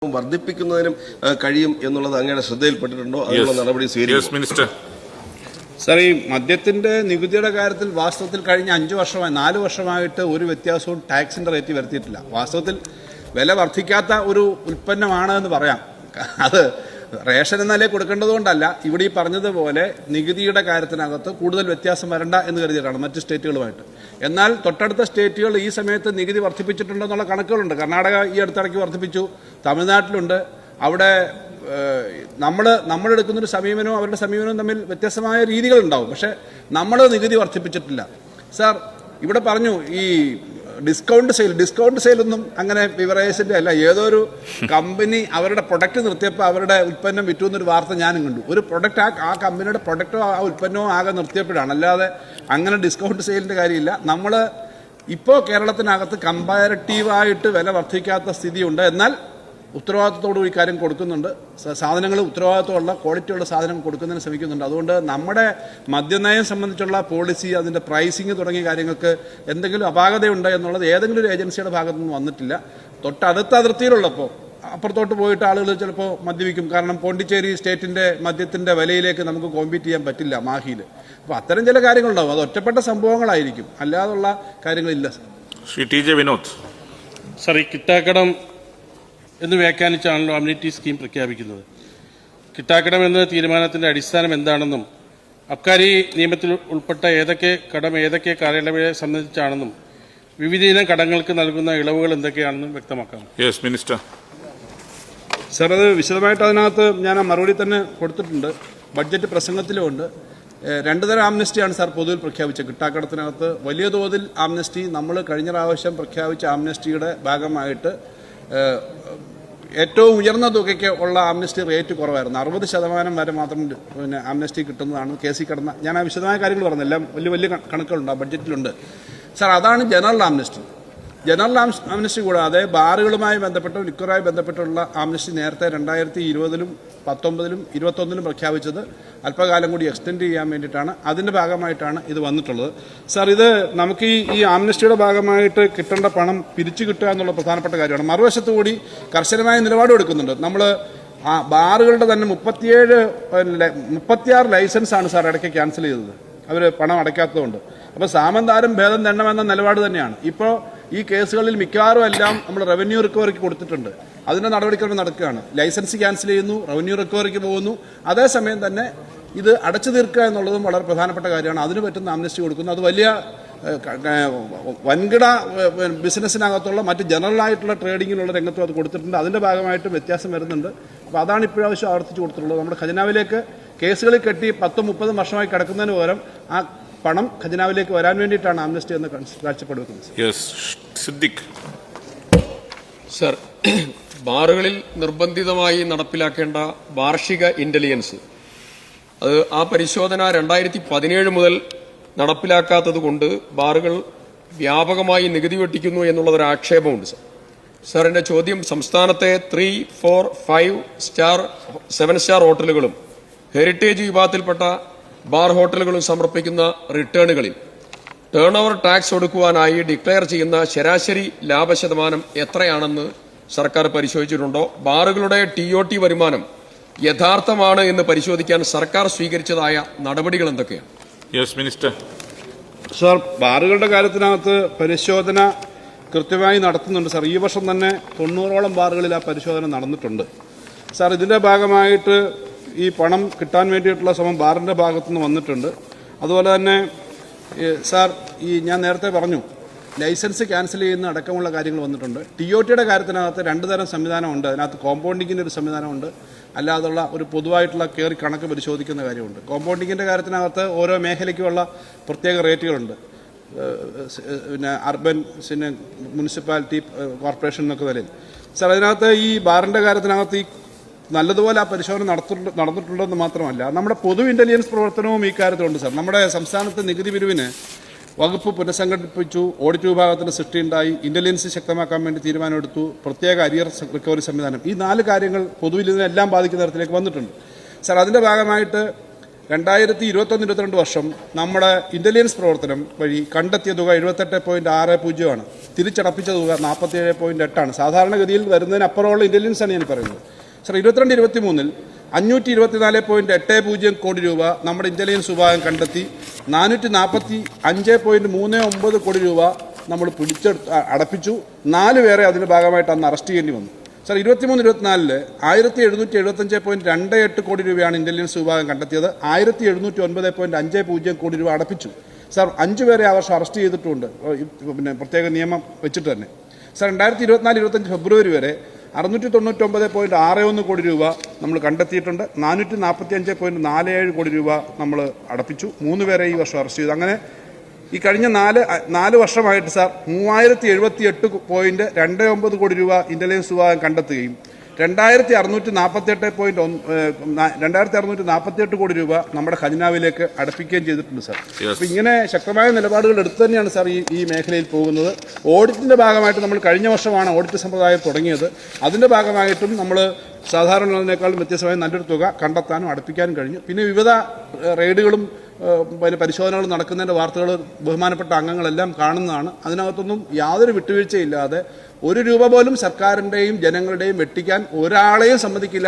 വർദ്ധിപ്പിക്കുന്നതിനും കഴിയും എന്നുള്ളത് അങ്ങയുടെ ശ്രദ്ധയിൽപ്പെട്ടിട്ടുണ്ടോ? അതിനുള്ള നടപടി സ്വീകരിക്കും മിനിസ്റ്റർ. സാർ, ഈ മദ്യത്തിന്റെ നികുതിയുടെ കാര്യത്തിൽ വാസ്തവത്തിൽ കഴിഞ്ഞ 4 വർഷമായിട്ട് ഒരു വ്യത്യാസവും ടാക്സിന്റെ റേറ്റ് വരുത്തിയിട്ടില്ല. വാസ്തവത്തിൽ വില വർദ്ധിക്കാത്ത ഒരു ഉൽപ്പന്നമാണ് എന്ന് പറയാം. അത് റേഷൻ എന്നാലേ കൊടുക്കേണ്ടതുകൊണ്ടല്ല, ഇവിടെ ഈ പറഞ്ഞതുപോലെ നികുതിയുടെ കാര്യത്തിനകത്ത് കൂടുതൽ വ്യത്യാസം വരണ്ട എന്ന് കരുതിയിട്ടാണ് മറ്റ് സ്റ്റേറ്റുകളുമായിട്ട്. എന്നാൽ തൊട്ടടുത്ത സ്റ്റേറ്റുകൾ ഈ സമയത്ത് നികുതി വർദ്ധിപ്പിച്ചിട്ടുണ്ടെന്നുള്ള കണക്കുകളുണ്ട്. കർണാടക ഈ അടുത്തിടയ്ക്ക് വർദ്ധിപ്പിച്ചു, തമിഴ്നാട്ടിലുണ്ട്. അവിടെ നമ്മളെടുക്കുന്നൊരു സമീപനവും അവരുടെ സമീപനവും തമ്മിൽ വ്യത്യസ്തമായ രീതികളുണ്ടാവും. പക്ഷേ നമ്മൾ നികുതി വർദ്ധിപ്പിച്ചിട്ടില്ല. സാർ, ഇവിടെ പറഞ്ഞു ഈ ഡിസ്കൗണ്ട് സെയിലൊന്നും അങ്ങനെ ബിവറേജിന്റെ അല്ല. ഏതോ ഒരു കമ്പനി അവരുടെ പ്രൊഡക്റ്റ് നിർത്തിയപ്പോൾ അവരുടെ ഉൽപ്പന്നം വിറ്റു എന്നൊരു വാർത്ത ഞാനും കണ്ടു. ഒരു പ്രൊഡക്റ്റ് ആ കമ്പനിയുടെ പ്രൊഡക്റ്റോ ആ ഉൽപ്പന്നമോ ആകെ നിർത്തിയപ്പോഴാണ്. അല്ലാതെ അങ്ങനെ ഡിസ്കൗണ്ട് സെയിലിന്റെ കാര്യമില്ല. നമ്മൾ ഇപ്പോൾ കേരളത്തിനകത്ത് കമ്പാരറ്റീവായിട്ട് വില വർദ്ധിക്കാത്ത സ്ഥിതിയുണ്ട്. എന്നാൽ ഉത്തരവാദിത്തത്തോട് ഈ കാര്യം കൊടുക്കുന്നുണ്ട്. സാധനങ്ങൾ ഉത്തരവാദിത്തമുള്ള ക്വാളിറ്റിയുള്ള സാധനങ്ങൾ കൊടുക്കുന്നതിന് ശ്രമിക്കുന്നുണ്ട്. അതുകൊണ്ട് നമ്മുടെ മദ്യനയം സംബന്ധിച്ചുള്ള പോളിസി, അതിൻ്റെ പ്രൈസിങ് തുടങ്ങിയ കാര്യങ്ങൾക്ക് എന്തെങ്കിലും അപാകതയുണ്ട് എന്നുള്ളത് ഏതെങ്കിലും ഒരു ഏജൻസിയുടെ ഭാഗത്തു നിന്ന് വന്നിട്ടില്ല. തൊട്ടടുത്ത അതിർത്തിയിലുള്ളപ്പോൾ അപ്പുറത്തോട്ട് പോയിട്ട് ആളുകൾ ചിലപ്പോൾ മദ്യപിക്കും. കാരണം പോണ്ടിച്ചേരി സ്റ്റേറ്റിൻ്റെ മദ്യത്തിൻ്റെ വിലയിലേക്ക് നമുക്ക് കോമ്പീറ്റ് ചെയ്യാൻ പറ്റില്ല മാഹിയിൽ. അപ്പോൾ അത്തരം ചില കാര്യങ്ങളുണ്ടാവും. അത് ഒറ്റപ്പെട്ട സംഭവങ്ങളായിരിക്കും, അല്ലാതുള്ള കാര്യങ്ങളില്ല. Shri T J Vinod. Sir, ഈ കിട്ടാക്കടം എന്ന് വ്യാഖ്യാനിച്ചാണല്ലോ അമ്യൂണിറ്റി സ്കീം പ്രഖ്യാപിക്കുന്നത്. കിട്ടാക്കടം എന്ന തീരുമാനത്തിന്റെ അടിസ്ഥാനം എന്താണെന്നും അബ്കാരി നിയമത്തിൽ ഉൾപ്പെട്ട ഏതൊക്കെ കാലയളവിനെ സംബന്ധിച്ചാണെന്നും വിവിധ ഇനം കടങ്ങൾക്ക് നൽകുന്ന ഇളവുകൾ എന്തൊക്കെയാണെന്നും വ്യക്തമാക്കാം. മിനിസ്റ്റർ. സാർ, അത് വിശദമായിട്ട് അതിനകത്ത് ഞാൻ ആ മറുപടി തന്നെ കൊടുത്തിട്ടുണ്ട്. ബഡ്ജറ്റ് പ്രസംഗത്തിലുമുണ്ട്. 2 തരം ആംനസ്റ്റിയാണ് സാർ പൊതുവിൽ പ്രഖ്യാപിച്ചത്. കിട്ടാക്കടത്തിനകത്ത് വലിയ തോതിൽ ആംനസ്റ്റി, നമ്മൾ കഴിഞ്ഞ പ്രാവശ്യം പ്രഖ്യാപിച്ച ആംനസ്റ്റിയുടെ ഭാഗമായിട്ട് ഏറ്റവും ഉയർന്ന തുകയ്ക്ക് ഉള്ള ആംനസ്റ്റി റേറ്റ് കുറവായിരുന്നു. 60% വരെ മാത്രം ആംനസ്റ്റി കിട്ടുന്നതാണ് കേസിൽ കിടന്ന. ഞാൻ ആ വിശദമായ കാര്യങ്ങൾ പറഞ്ഞു, എല്ലാം വലിയ കണക്കുകളുണ്ട്, ആ ബഡ്ജറ്റിലുണ്ട്. സാർ, അതാണ് ജനറൽ ആംനസ്റ്റി. ജനറൽ ആംനസ്റ്റി കൂടാതെ ബാറുകളുമായി ബന്ധപ്പെട്ടും ലിക്വറുമായി ബന്ധപ്പെട്ടുള്ള ആംനസ്റ്റി നേരത്തെ 2020-ലും 2019-ലും 2021-ലും പ്രഖ്യാപിച്ചത് അല്പകാലം കൂടി എക്സ്റ്റെൻഡ് ചെയ്യാൻ വേണ്ടിയിട്ടാണ്. അതിൻ്റെ ഭാഗമായിട്ടാണ് ഇത് വന്നിട്ടുള്ളത്. സാർ, ഇത് നമുക്ക് ഈ ആംനസ്റ്റിയുടെ ഭാഗമായിട്ട് കിട്ടേണ്ട പണം പിരിച്ചു കിട്ടുക എന്നുള്ള പ്രധാനപ്പെട്ട കാര്യമാണ്. മറുവശത്തു കൂടി കർശനമായ നിലപാട് എടുക്കുന്നുണ്ട്. നമ്മൾ ആ ബാറുകളുടെ തന്നെ 36 ലൈസൻസാണ് സാർ ഇടയ്ക്ക് ക്യാൻസൽ ചെയ്തത്, അവർ പണം അടയ്ക്കാത്തതുകൊണ്ട്. അപ്പോൾ സാമന്താരം ഭേദം തരണമെന്ന നിലപാട് തന്നെയാണ്. ഇപ്പോൾ ഈ കേസുകളിൽ മിക്കവാറും എല്ലാം നമ്മൾ റവന്യൂ റിക്കവറിക്ക് കൊടുത്തിട്ടുണ്ട്. അതിൻ്റെ നടപടിക്രമം നടക്കുകയാണ്. ലൈസൻസ് ക്യാൻസൽ ചെയ്യുന്നു, റവന്യൂ റിക്കവറിക്ക് പോകുന്നു. അതേസമയം തന്നെ ഇത് അടച്ചു തീർക്കുക എന്നുള്ളതും വളരെ പ്രധാനപ്പെട്ട കാര്യമാണ്. അതിന് പറ്റുന്ന ആംനസ്റ്റി കൊടുക്കുന്നു. അത് വലിയ വൻകിട ബിസിനസ്സിനകത്തുള്ള മറ്റ് ജനറലായിട്ടുള്ള ട്രേഡിങ്ങിലുള്ള രംഗത്തും അത് കൊടുത്തിട്ടുണ്ട്. അതിൻ്റെ ഭാഗമായിട്ട് വ്യത്യാസം വരുന്നുണ്ട്. അപ്പോൾ അതാണ് ഇപ്രാവശ്യം ആവർത്തിച്ച് കൊടുത്തിട്ടുള്ളത്. നമ്മുടെ ഖജനാവിലേക്ക് കേസുകളിൽ കെട്ടി 10-30 വർഷമായി കിടക്കുന്നതിന് പകരം ആ പണം ഖജനാവിലേക്ക് വരാൻ വേണ്ടിയിട്ടാണ് ആംനസ്റ്റി എന്ന് കാഴ്ചപ്പെടുന്നത്. സർ, ബാറുകളിൽ നിർബന്ധിതമായി നടപ്പിലാക്കേണ്ട വാർഷിക ഇന്റലിജൻസ്, അത് ആ പരിശോധന 2017 മുതൽ നടപ്പിലാക്കാത്തത് കൊണ്ട് ബാറുകൾ വ്യാപകമായി നികുതി വെട്ടിക്കുന്നു എന്നുള്ളതൊരു ആക്ഷേപമുണ്ട്. സർ, എൻ്റെ ചോദ്യം, സംസ്ഥാനത്തെ 3, 4, 5 സ്റ്റാർ 7 സ്റ്റാർ ഹോട്ടലുകളും ഹെറിറ്റേജ് വിഭാഗത്തിൽപ്പെട്ട ബാർ ഹോട്ടലുകളും സമർപ്പിക്കുന്ന റിട്ടേണുകളിൽ ടേൺ ഓവർ ടാക്സ് ഒടുക്കുവാനായി ഡിക്ലെയർ ചെയ്യുന്ന ശരാശരി ലാഭശതമാനം എത്രയാണെന്ന് സർക്കാർ പരിശോധിച്ചിട്ടുണ്ടോ? ബാറുകളുടെ TOT വരുമാനം യഥാർത്ഥമാണ് എന്ന് പരിശോധിക്കാൻ സർക്കാർ സ്വീകരിച്ചതായ നടപടികൾ എന്തൊക്കെയാണ്? മിനിസ്റ്റർ. സാർ, ബാറുകളുടെ കാര്യത്തിനകത്ത് പരിശോധന കൃത്യമായി നടത്തുന്നുണ്ട്. സാർ, ഈ വർഷം തന്നെ 90ഓളം ബാറുകളിൽ ആ പരിശോധന നടന്നിട്ടുണ്ട്. സാർ, ഇതിൻ്റെ ഭാഗമായിട്ട് ഈ പണം കിട്ടാൻ വേണ്ടിയിട്ടുള്ള ശ്രമം ബാറിൻ്റെ ഭാഗത്തുനിന്ന് വന്നിട്ടുണ്ട്. അതുപോലെ തന്നെ സാർ, ഞാൻ നേരത്തെ പറഞ്ഞു ലൈസൻസ് ക്യാൻസൽ ചെയ്യുന്ന അടക്കമുള്ള കാര്യങ്ങൾ വന്നിട്ടുണ്ട്. TOTയുടെ കാര്യത്തിനകത്ത് 2 തരം സംവിധാനമുണ്ട്. അതിനകത്ത് കോമ്പൗണ്ടിങ്ങിൻ്റെ ഒരു സംവിധാനമുണ്ട്, അല്ലാതുള്ള ഒരു പൊതുവായിട്ടുള്ള കയറി കണക്ക് പരിശോധിക്കുന്ന കാര്യമുണ്ട്. കോമ്പൗണ്ടിങ്ങിൻ്റെ കാര്യത്തിനകത്ത് ഓരോ മേഖലയ്ക്കുമുള്ള പ്രത്യേക റേറ്റുകളുണ്ട്. പിന്നെ അർബൻ, മുനിസിപ്പാലിറ്റി, കോർപ്പറേഷൻ എന്നൊക്കെ നിലയിൽ. സാർ, അതിനകത്ത് ഈ ബാറിൻ്റെ കാര്യത്തിനകത്ത് ഈ നല്ലതുപോലെ ആ പരിശോധന നടന്നിട്ടുണ്ടെന്ന് മാത്രമല്ല, നമ്മുടെ പൊതു ഇന്റലിജൻസ് പ്രവർത്തനവും ഈ കാര്യത്തിലുണ്ട്. സാർ, നമ്മുടെ സംസ്ഥാനത്ത് നികുതി പിരിവിന് വകുപ്പ് പുനഃസംഘടിപ്പിച്ചു, ഓഡിറ്റ് വിഭാഗത്തിന് സൃഷ്ടിയുണ്ടായി, ഇന്റലിജൻസ് ശക്തമാക്കാൻ വേണ്ടി തീരുമാനമെടുത്തു, പ്രത്യേക അരിയർ റിക്കവറി സംവിധാനം. ഈ 4 കാര്യങ്ങൾ പൊതുവിൽ ഇതിനെല്ലാം ബാധിക്കുന്ന തരത്തിലേക്ക് വന്നിട്ടുണ്ട്. സാർ, അതിൻ്റെ ഭാഗമായിട്ട് 2021-22 വർഷം നമ്മുടെ ഇന്റലിജൻസ് പ്രവർത്തനം വഴി കണ്ടെത്തിയ തുക 78.60 ആണ്. തിരിച്ചടപ്പിച്ച തുക 47.8 സാധാരണഗതിയിൽ വരുന്നതിനപ്പുറമുള്ള ഇന്റലിജൻസ് ആണ് ഞാൻ പറയുന്നത്. സർ, 22-23 524.80 കോടി രൂപ നമ്മുടെ ഇന്റലിജൻസ് വിഭാഗം കണ്ടെത്തി. 445.39 കോടി രൂപ നമ്മൾ അടപ്പിച്ചു. 4 പേരെ അതിന്റെ ഭാഗമായിട്ട് അന്ന് അറസ്റ്റ് ചെയ്യേണ്ടി വന്നു. സർ, 23-24 1775.28 കോടി രൂപയാണ് ഇന്റലിജൻസ് വിഭാഗം കണ്ടെത്തിയത്. 1709.50 കോടി രൂപ അടപ്പിച്ചു. സർ, 5 പേരെ ആ വർഷം അറസ്റ്റ് ചെയ്തിട്ടുണ്ട്, പിന്നെ പ്രത്യേക നിയമം വെച്ചിട്ട് തന്നെ. സർ, 2024-25 ഫെബ്രുവരി വരെ 699.61 കോടി രൂപ നമ്മൾ കണ്ടെത്തിയിട്ടുണ്ട്. 445.47 കോടി രൂപ നമ്മൾ അടപ്പിച്ചു. 3 പേരെ ഈ വർഷം അറസ്റ്റ് ചെയ്തു. അങ്ങനെ ഈ കഴിഞ്ഞ 4 വർഷമായിട്ട് സാർ 3078.29 കോടി രൂപ ഇന്റലിജൻസ് വിഭാഗം കണ്ടെത്തുകയും 2648 കോടി രൂപ നമ്മുടെ ഖജനാവിലേക്ക് അടപ്പിക്കുകയും ചെയ്തിട്ടുണ്ട് സാർ. അപ്പൊ ഇങ്ങനെ ശക്തമായ നിലപാടുകൾ എടുത്തു തന്നെയാണ് സാർ ഈ മേഖലയിൽ പോകുന്നത്. ഓഡിറ്റിന്റെ ഭാഗമായിട്ട് നമ്മൾ കഴിഞ്ഞ വർഷമാണ് ഓഡിറ്റ് സമ്പ്രദായം തുടങ്ങിയത്. അതിന്റെ ഭാഗമായിട്ടും നമ്മൾ സാധാരണ വ്യത്യസ്തമായ നല്ലൊരു തുക കണ്ടെത്താനും അടപ്പിക്കാനും കഴിഞ്ഞു. പിന്നെ വിവിധ റെയ്ഡുകളും പരിശോധനകൾ നടക്കുന്നതിന്റെ വാർത്തകൾ ബഹുമാനപ്പെട്ട അംഗങ്ങളെല്ലാം കാണുന്നതാണ്. അതിനകത്തൊന്നും യാതൊരു വിട്ടുവീഴ്ചയില്ലാതെ 1 രൂപ പോലും സർക്കാരിന്റെയും ജനങ്ങളുടെയും വെട്ടിക്കാൻ ഒരാളെയും സമ്മതിക്കില്ല.